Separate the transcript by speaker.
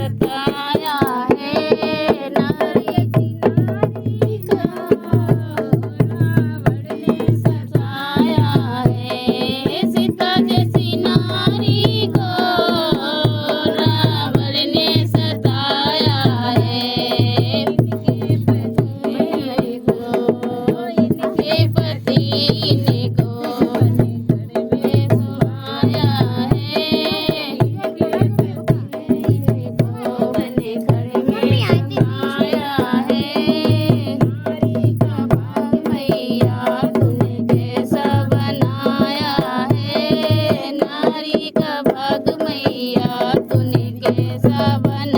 Speaker 1: सताया है, नारी का रावण ने सताया है। सीता जैसी नारी को रावण ने सताया है। इनके पति इनको सुहाया है। बने खड़े में समाया है। नारी का भाग मैया तूने कैसा बनाया है। नारी का भाग मैया तूने कैसा बनाया